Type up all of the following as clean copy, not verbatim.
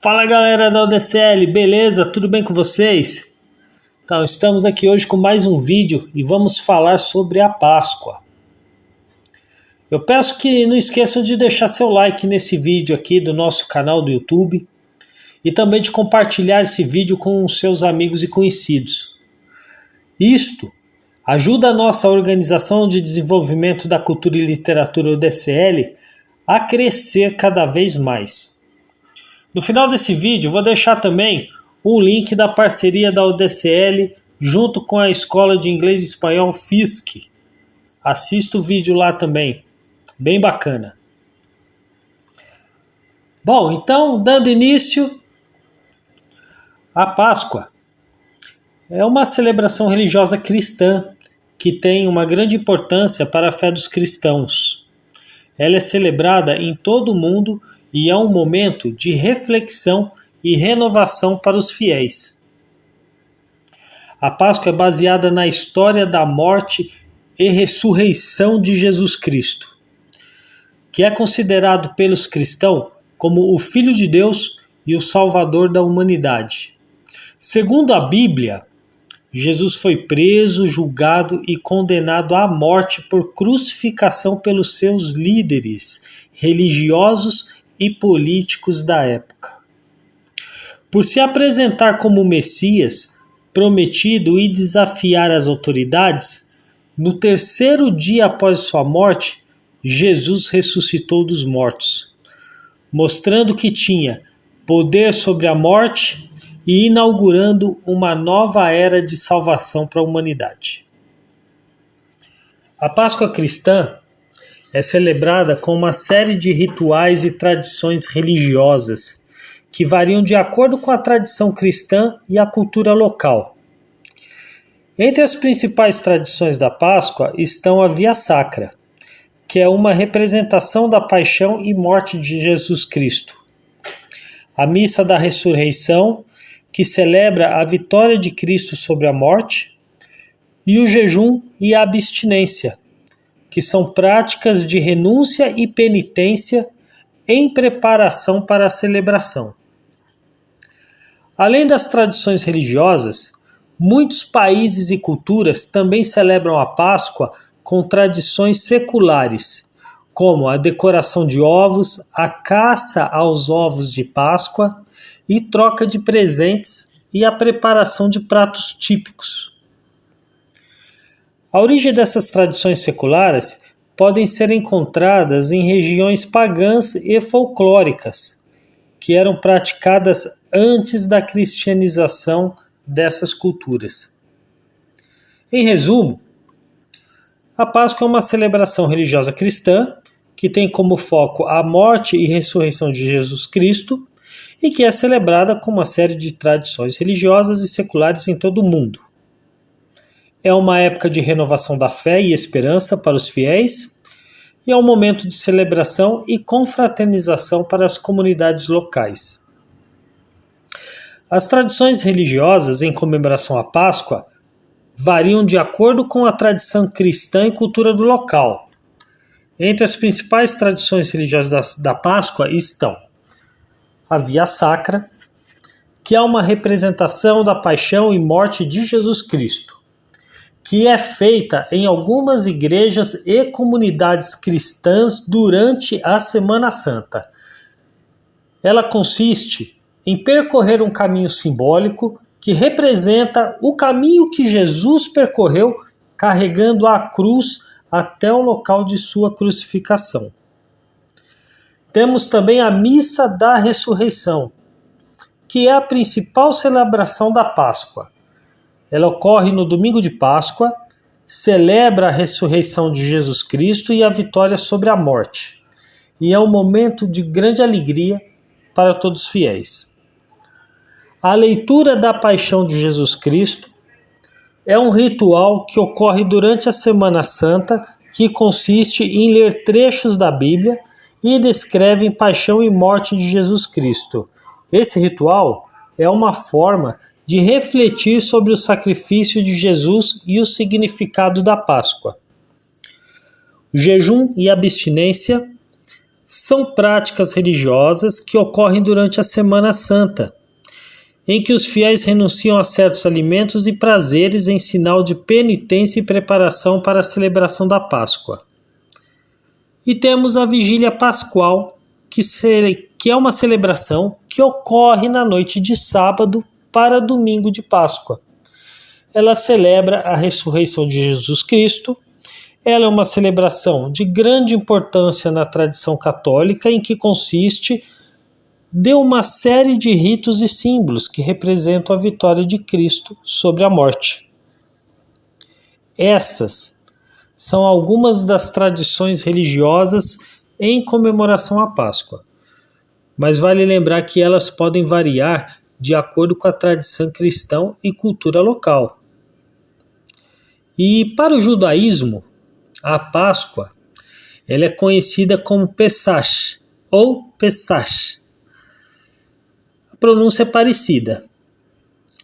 Fala galera da UDCL, beleza? Tudo bem com vocês? Então, estamos aqui hoje com mais um vídeo e vamos falar sobre a Páscoa. Eu peço que não esqueçam de deixar seu like nesse vídeo aqui do nosso canal do YouTube e também de compartilhar esse vídeo com seus amigos e conhecidos. Isto ajuda a nossa Organização de Desenvolvimento da Cultura e Literatura UDCL a crescer cada vez mais. No final desse vídeo, vou deixar também um link da parceria da UDCL junto com a Escola de Inglês e Espanhol FISC. Assista o vídeo lá também, bem bacana. Bom, então, dando início, a Páscoa é uma celebração religiosa cristã que tem uma grande importância para a fé dos cristãos. Ela é celebrada em todo o mundo e é um momento de reflexão e renovação para os fiéis. A Páscoa é baseada na história da morte e ressurreição de Jesus Cristo, que é considerado pelos cristãos como o Filho de Deus e o Salvador da humanidade. Segundo a Bíblia, Jesus foi preso, julgado e condenado à morte por crucificação pelos seus líderes religiosos e políticos da época. Por se apresentar como Messias, prometido e desafiar as autoridades, no terceiro dia após sua morte, Jesus ressuscitou dos mortos, mostrando que tinha poder sobre a morte e inaugurando uma nova era de salvação para a humanidade. A Páscoa cristã é celebrada com uma série de rituais e tradições religiosas que variam de acordo com a tradição cristã e a cultura local. Entre as principais tradições da Páscoa estão a Via Sacra, que é uma representação da paixão e morte de Jesus Cristo, a Missa da Ressurreição, que celebra a vitória de Cristo sobre a morte, e o jejum e a abstinência, que são práticas de renúncia e penitência em preparação para a celebração. Além das tradições religiosas, muitos países e culturas também celebram a Páscoa com tradições seculares, como a decoração de ovos, a caça aos ovos de Páscoa e troca de presentes e a preparação de pratos típicos. A origem dessas tradições seculares podem ser encontradas em regiões pagãs e folclóricas, que eram praticadas antes da cristianização dessas culturas. Em resumo, a Páscoa é uma celebração religiosa cristã que tem como foco a morte e ressurreição de Jesus Cristo e que é celebrada com uma série de tradições religiosas e seculares em todo o mundo. É uma época de renovação da fé e esperança para os fiéis e é um momento de celebração e confraternização para as comunidades locais. As tradições religiosas em comemoração à Páscoa variam de acordo com a tradição cristã e cultura do local. Entre as principais tradições religiosas da Páscoa estão a Via Sacra, que é uma representação da paixão e morte de Jesus Cristo, que é feita em algumas igrejas e comunidades cristãs durante a Semana Santa. Ela consiste em percorrer um caminho simbólico que representa o caminho que Jesus percorreu carregando a cruz até o local de sua crucificação. Temos também a Missa da Ressurreição, que é a principal celebração da Páscoa. Ela ocorre no domingo de Páscoa, celebra a ressurreição de Jesus Cristo e a vitória sobre a morte, e é um momento de grande alegria para todos os fiéis. A leitura da paixão de Jesus Cristo é um ritual que ocorre durante a Semana Santa, que consiste em ler trechos da Bíblia e descrevem paixão e morte de Jesus Cristo. Esse ritual é uma forma de refletir sobre o sacrifício de Jesus e o significado da Páscoa. O jejum e abstinência São práticas religiosas que ocorrem durante a Semana Santa, em que os fiéis renunciam a certos alimentos e prazeres em sinal de penitência e preparação para a celebração da Páscoa. E temos a Vigília Pascual, que é uma celebração que ocorre na noite de sábado para domingo de Páscoa. Ela celebra a ressurreição de Jesus Cristo. Ela é uma celebração de grande importância na tradição católica, em que consiste de uma série de ritos e símbolos que representam a vitória de Cristo sobre a morte. Estas são algumas das tradições religiosas em comemoração à Páscoa, mas vale lembrar que elas podem variar de acordo com a tradição cristã e cultura local. E para o judaísmo, a Páscoa ela é conhecida como Pesach ou Pesach. A pronúncia é parecida.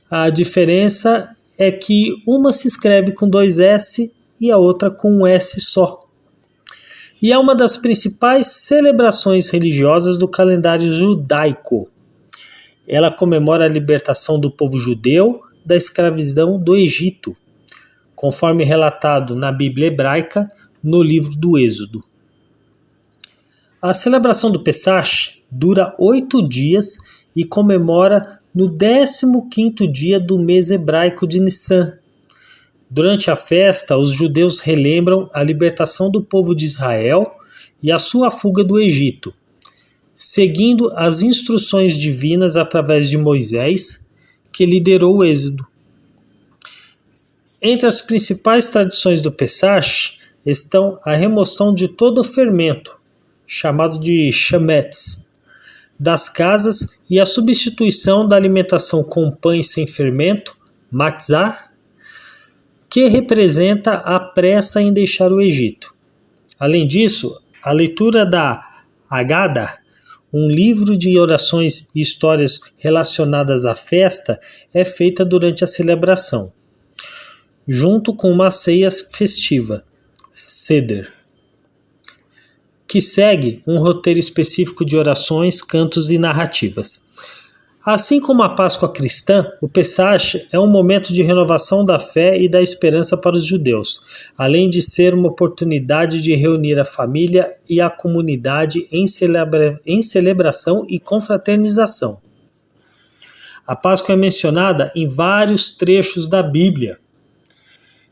A diferença é que uma se escreve com 2 S e a outra com um S só. E é uma das principais celebrações religiosas do calendário judaico. Ela comemora a libertação do povo judeu da escravidão do Egito, conforme relatado na Bíblia hebraica, no livro do Êxodo. A celebração do Pesach dura 8 dias e comemora no 15º dia do mês hebraico de Nissan. Durante a festa, os judeus relembram a libertação do povo de Israel e a sua fuga do Egito, seguindo as instruções divinas através de Moisés, que liderou o Êxodo. Entre as principais tradições do Pesach estão a remoção de todo o fermento, chamado de chametz, das casas e a substituição da alimentação com pães sem fermento, matzah, que representa a pressa em deixar o Egito. Além disso, a leitura da Haggadah, um livro de orações e histórias relacionadas à festa, é feita durante a celebração, junto com uma ceia festiva, Seder, que segue um roteiro específico de orações, cantos e narrativas. Assim como a Páscoa cristã, o Pesach é um momento de renovação da fé e da esperança para os judeus, além de ser uma oportunidade de reunir a família e a comunidade em celebração e confraternização. A Páscoa é mencionada em vários trechos da Bíblia,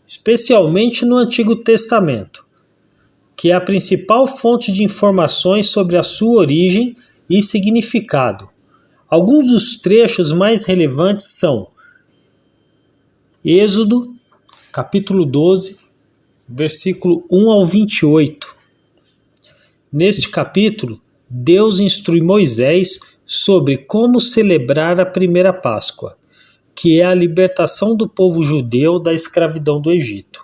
especialmente no Antigo Testamento, que é a principal fonte de informações sobre a sua origem e significado. Alguns dos trechos mais relevantes são Êxodo, capítulo 12, versículo 1 ao 28. Neste capítulo, Deus instrui Moisés sobre como celebrar a primeira Páscoa, que é a libertação do povo judeu da escravidão do Egito.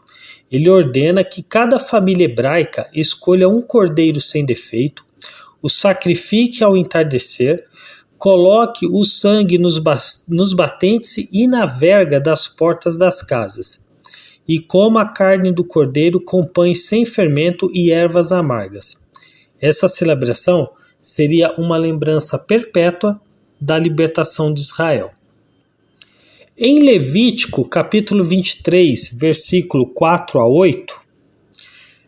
Ele ordena que cada família hebraica escolha um cordeiro sem defeito, o sacrifique ao entardecer, coloque o sangue nos batentes e na verga das portas das casas, e coma a carne do cordeiro com pães sem fermento e ervas amargas. Essa celebração seria uma lembrança perpétua da libertação de Israel. Em Levítico, capítulo 23, versículo 4 a 8,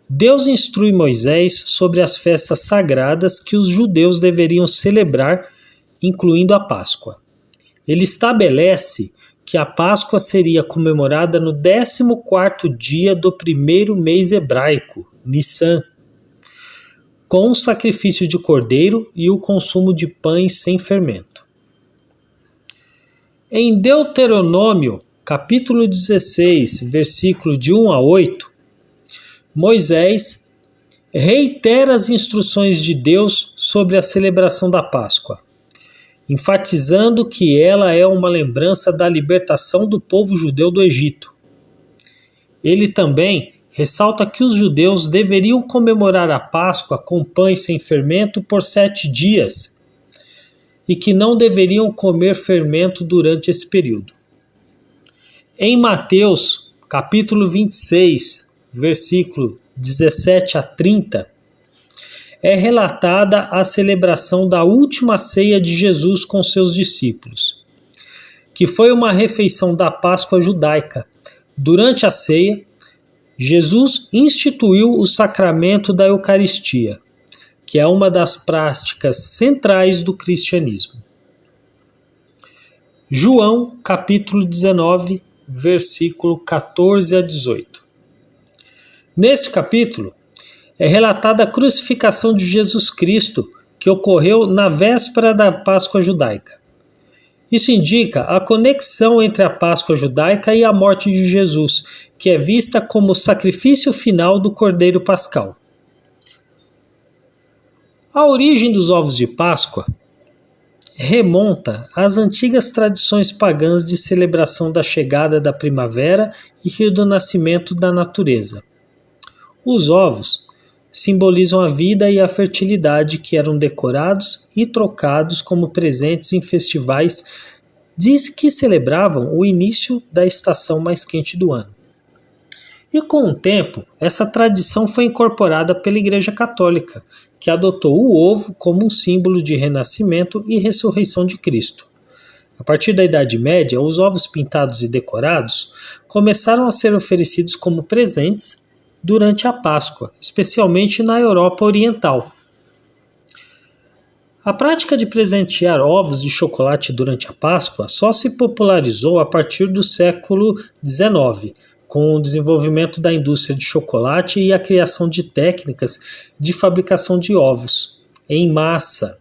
Deus instrui Moisés sobre as festas sagradas que os judeus deveriam celebrar, incluindo a Páscoa. Ele estabelece que a Páscoa seria comemorada no 14º dia do primeiro mês hebraico, Nissan, com o sacrifício de cordeiro e o consumo de pães sem fermento. Em Deuteronômio, capítulo 16, versículo de 1 a 8, Moisés reitera as instruções de Deus sobre a celebração da Páscoa, enfatizando que ela é uma lembrança da libertação do povo judeu do Egito. Ele também ressalta que os judeus deveriam comemorar a Páscoa com pães sem fermento por 7 dias e que não deveriam comer fermento durante esse período. Em Mateus, capítulo 26, versículo 17 a 30, é relatada a celebração da última ceia de Jesus com seus discípulos, que foi uma refeição da Páscoa judaica. Durante a ceia, Jesus instituiu o sacramento da Eucaristia, que é uma das práticas centrais do cristianismo. João, capítulo 19, versículo 14 a 18. Neste capítulo, é relatada a crucificação de Jesus Cristo, que ocorreu na véspera da Páscoa judaica. Isso indica a conexão entre a Páscoa judaica e a morte de Jesus, que é vista como o sacrifício final do Cordeiro Pascal. A origem dos ovos de Páscoa remonta às antigas tradições pagãs de celebração da chegada da primavera e do nascimento da natureza. Os ovos simbolizam a vida e a fertilidade, que eram decorados e trocados como presentes em festivais que celebravam o início da estação mais quente do ano. E com o tempo, essa tradição foi incorporada pela Igreja Católica, que adotou o ovo como um símbolo de renascimento e ressurreição de Cristo. A partir da Idade Média, os ovos pintados e decorados começaram a ser oferecidos como presentes durante a Páscoa, especialmente na Europa Oriental. A prática de presentear ovos de chocolate durante a Páscoa só se popularizou a partir do século XIX, com o desenvolvimento da indústria de chocolate e a criação de técnicas de fabricação de ovos em massa.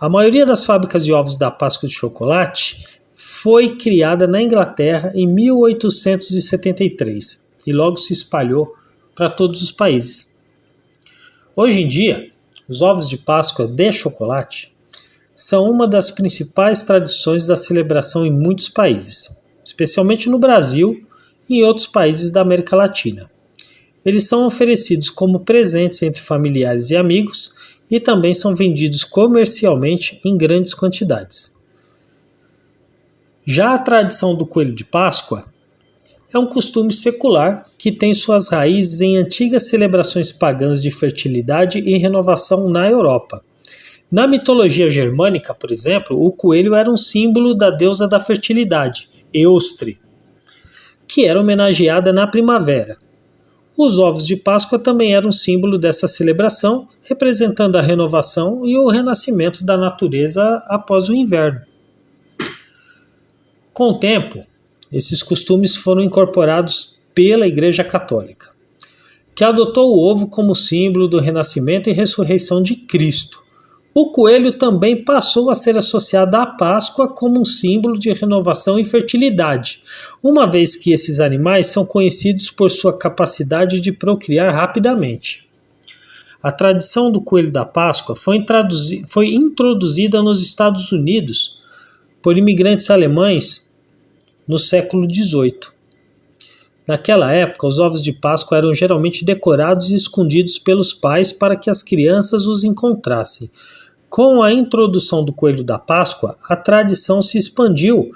A maioria das fábricas de ovos da Páscoa de chocolate foi criada na Inglaterra em 1873 e logo se espalhou para todos os países. Hoje em dia, os ovos de Páscoa de chocolate são uma das principais tradições da celebração em muitos países, especialmente no Brasil e em outros países da América Latina. Eles são oferecidos como presentes entre familiares e amigos e também são vendidos comercialmente em grandes quantidades. Já a tradição do coelho de Páscoa é um costume secular que tem suas raízes em antigas celebrações pagãs de fertilidade e renovação na Europa. Na mitologia germânica, por exemplo, o coelho era um símbolo da deusa da fertilidade, Eostre, que era homenageada na primavera. Os ovos de Páscoa também eram um símbolo dessa celebração, representando a renovação e o renascimento da natureza após o inverno. Com o tempo, esses costumes foram incorporados pela Igreja Católica, que adotou o ovo como símbolo do renascimento e ressurreição de Cristo. O coelho também passou a ser associado à Páscoa como um símbolo de renovação e fertilidade, uma vez que esses animais são conhecidos por sua capacidade de procriar rapidamente. A tradição do coelho da Páscoa foi introduzida nos Estados Unidos por imigrantes alemães no século XVIII. Naquela época, os ovos de Páscoa eram geralmente decorados e escondidos pelos pais para que as crianças os encontrassem. Com a introdução do coelho da Páscoa, a tradição se expandiu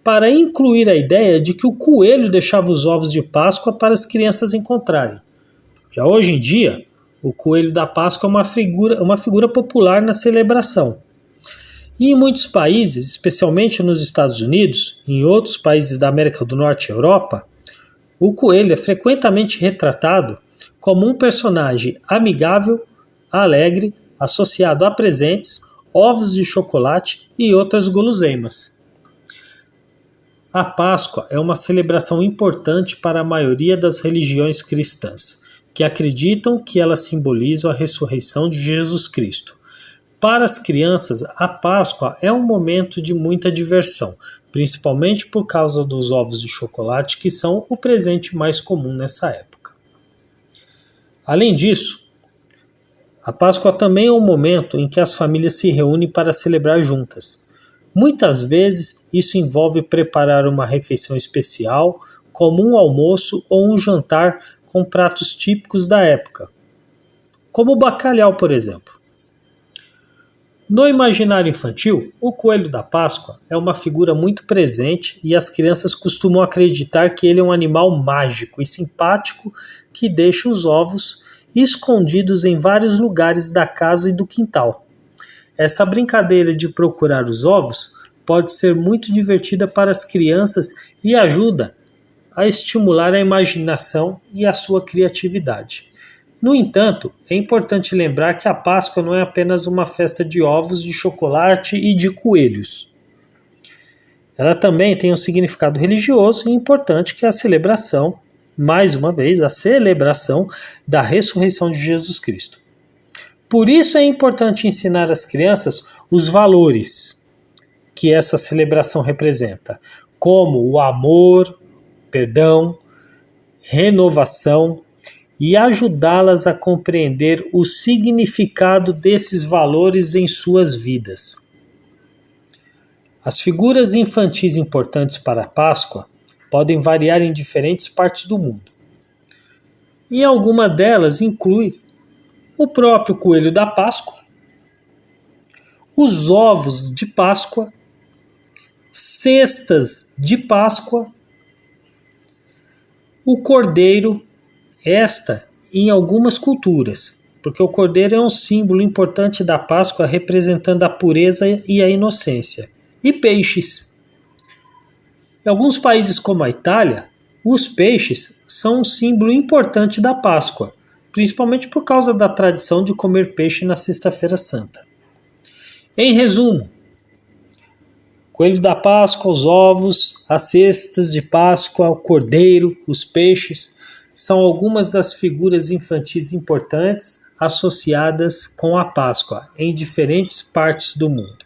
para incluir a ideia de que o coelho deixava os ovos de Páscoa para as crianças encontrarem. Já hoje em dia, o coelho da Páscoa é uma figura popular na celebração. E em muitos países, especialmente nos Estados Unidos e em outros países da América do Norte e Europa, o coelho é frequentemente retratado como um personagem amigável, alegre, associado a presentes, ovos de chocolate e outras guloseimas. A Páscoa é uma celebração importante para a maioria das religiões cristãs, que acreditam que ela simboliza a ressurreição de Jesus Cristo. Para as crianças, a Páscoa é um momento de muita diversão, principalmente por causa dos ovos de chocolate, que são o presente mais comum nessa época. Além disso, a Páscoa também é um momento em que as famílias se reúnem para celebrar juntas. Muitas vezes, isso envolve preparar uma refeição especial, como um almoço ou um jantar com pratos típicos da época, como o bacalhau, por exemplo. No imaginário infantil, o coelho da Páscoa é uma figura muito presente e as crianças costumam acreditar que ele é um animal mágico e simpático que deixa os ovos escondidos em vários lugares da casa e do quintal. Essa brincadeira de procurar os ovos pode ser muito divertida para as crianças e ajuda a estimular a imaginação e a sua criatividade. No entanto, é importante lembrar que a Páscoa não é apenas uma festa de ovos, de chocolate e de coelhos. Ela também tem um significado religioso e importante, que é a celebração, mais uma vez, a celebração da ressurreição de Jesus Cristo. Por isso é importante ensinar às crianças os valores que essa celebração representa, como o amor, perdão, renovação, e ajudá-las a compreender o significado desses valores em suas vidas. As figuras infantis importantes para a Páscoa podem variar em diferentes partes do mundo. E alguma delas inclui o próprio coelho da Páscoa, os ovos de Páscoa, cestas de Páscoa, o cordeiro, em algumas culturas, porque o cordeiro é um símbolo importante da Páscoa, representando a pureza e a inocência, e peixes. Em alguns países como a Itália, os peixes são um símbolo importante da Páscoa, principalmente por causa da tradição de comer peixe na Sexta-feira Santa. Em resumo, coelho da Páscoa, os ovos, as cestas de Páscoa, o cordeiro, os peixes, são algumas das figuras infantis importantes associadas com a Páscoa em diferentes partes do mundo.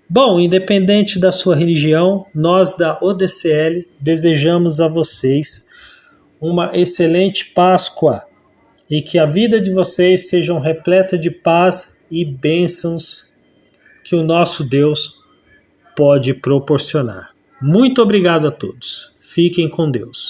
Bom, independente da sua religião, nós da ODCL desejamos a vocês uma excelente Páscoa e que a vida de vocês seja repleta de paz e bênçãos que o nosso Deus pode proporcionar. Muito obrigado a todos. Fiquem com Deus.